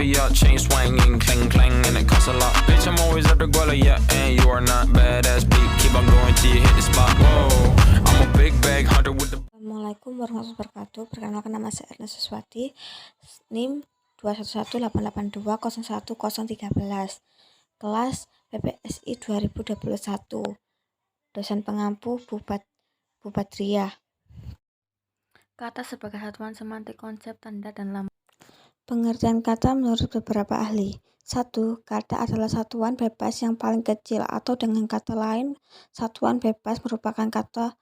for your chain swinging, clang clang, and it costs a lot. Bitch, I'm always at the guala, yeah, and you are not badass beat. Keep on going till you hit the spot. Whoa, I'm a big bag hunter with the. Assalamualaikum warahmatullahi wabarakatuh. Perkenalkan, nama saya Ernest Suswati, NIM 21188201013, kelas PPSI 2021, dosen pengampu Bupatria. Kata sebagai satuan semantik, konsep, tanda, dan lambang. Pengertian kata menurut beberapa ahli. 1. Kata adalah satuan bebas yang paling kecil, atau dengan kata lain, satuan bebas merupakan kata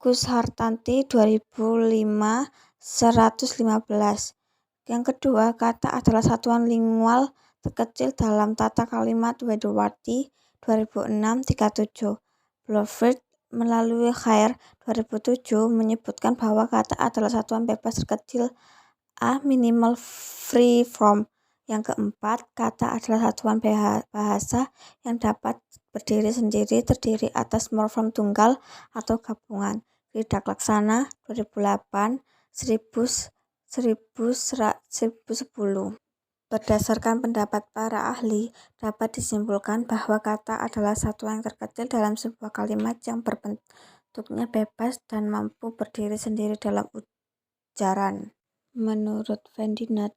Kushartanti 2005-115. Yang kedua, kata adalah satuan lingual terkecil dalam tata kalimat Wedowati 2006-37. Blofeld melalui Khair 2007 menyebutkan bahwa kata adalah satuan bebas terkecil A minimal free form. Yang keempat, kata adalah satuan bahasa yang dapat berdiri sendiri, terdiri atas morfem tunggal atau gabungan. Ridak Laksana 2008 1010. Berdasarkan pendapat para ahli, dapat disimpulkan bahwa kata adalah satuan yang terkecil dalam sebuah kalimat yang berbentuknya bebas dan mampu berdiri sendiri dalam ujaran. Menurut Ferdinand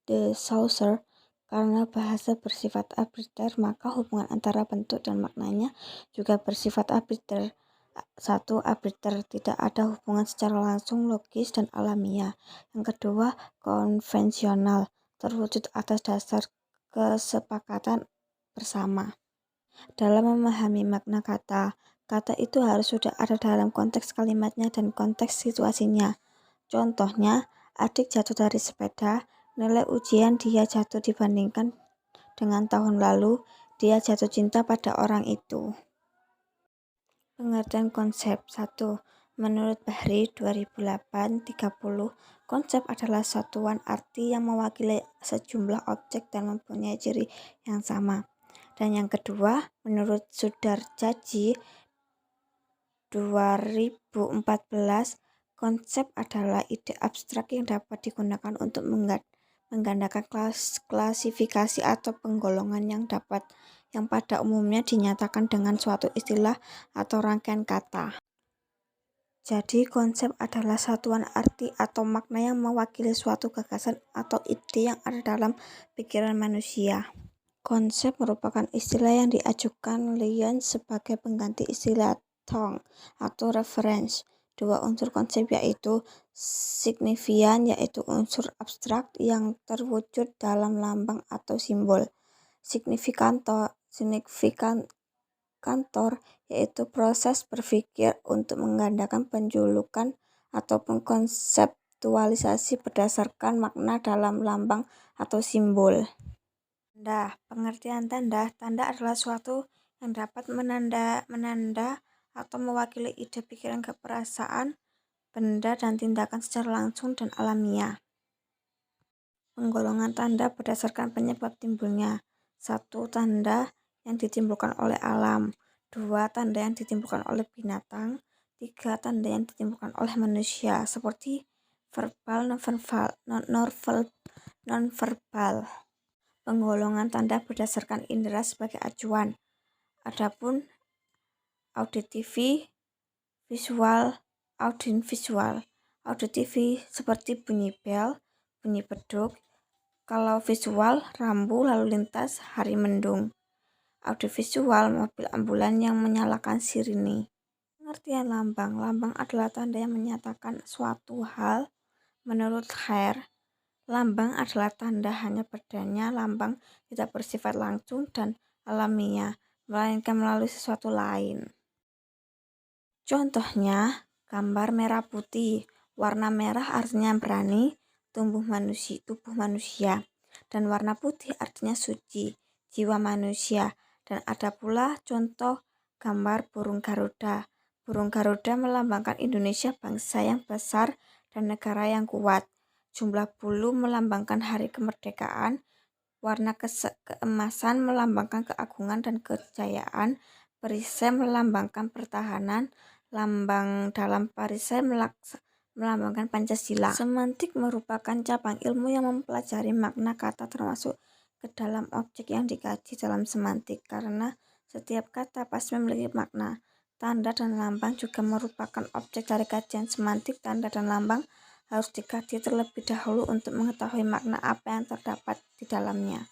de Saussure, karena bahasa bersifat arbitrter, maka hubungan antara bentuk dan maknanya juga bersifat arbitrter. 1. Arbitrter, tidak ada hubungan secara langsung, logis, dan alamiah. Yang kedua, konvensional, terwujud atas dasar kesepakatan bersama. Dalam memahami makna kata itu harus sudah ada dalam konteks kalimatnya dan konteks situasinya. Contohnya, adik jatuh dari sepeda, nilai ujian dia jatuh dibandingkan dengan tahun lalu, dia jatuh cinta pada orang itu. Pengertian konsep. 1. Menurut Bahri 2008-30, konsep adalah satuan arti yang mewakili sejumlah objek dan mempunyai ciri yang sama. Dan yang kedua, menurut Sudarjaji 2014, konsep adalah ide abstrak yang dapat digunakan untuk menggandakan klasifikasi atau penggolongan yang pada umumnya dinyatakan dengan suatu istilah atau rangkaian kata. Jadi, konsep adalah satuan arti atau makna yang mewakili suatu gagasan atau ide yang ada dalam pikiran manusia. Konsep merupakan istilah yang diajukan Lyon sebagai pengganti istilah tong atau reference. Dua unsur konsep yaitu signifian, yaitu unsur abstrak yang terwujud dalam lambang atau simbol. Signifikantor, yaitu proses berpikir untuk menggandakan penjulukan atau konseptualisasi berdasarkan makna dalam lambang atau simbol. Tanda. Pengertian tanda. Tanda adalah suatu yang dapat menanda atau mewakili ide, pikiran, keperasaan, benda, dan tindakan secara langsung dan alamiah. Penggolongan tanda berdasarkan penyebab timbulnya. 1. Tanda yang ditimbulkan oleh alam. 2. Tanda yang ditimbulkan oleh binatang. 3. Tanda yang ditimbulkan oleh manusia, seperti verbal, non-verbal. Penggolongan tanda berdasarkan indera sebagai acuan. Adapun auditivi, visual, auditivi seperti bunyi bel, bunyi beduk. Kalau visual, rambu lalu lintas, hari mendung. Audiovisual, mobil ambulan yang menyalakan sirine. Pengertian lambang. Lambang adalah tanda yang menyatakan suatu hal. Menurut Khair, lambang adalah tanda hanya padanya. Lambang tidak bersifat langsung dan alamiah, melainkan melalui sesuatu lain. Contohnya, gambar merah putih. Warna merah artinya berani, tubuh manusia. Dan warna putih artinya suci, jiwa manusia. Dan ada pula contoh gambar burung Garuda. Burung Garuda melambangkan Indonesia, bangsa yang besar dan negara yang kuat. Jumlah bulu melambangkan hari kemerdekaan. Warna keemasan melambangkan keagungan dan kejayaan. Perisai melambangkan pertahanan. Lambang dalam perisai melambangkan Pancasila. Semantik merupakan cabang ilmu yang mempelajari makna kata termasuk ke dalam objek yang dikaji dalam semantik, karena setiap kata pasti memiliki makna. Tanda dan lambang juga merupakan objek dari kajian semantik. Tanda dan lambang harus dikaji terlebih dahulu untuk mengetahui makna apa yang terdapat di dalamnya.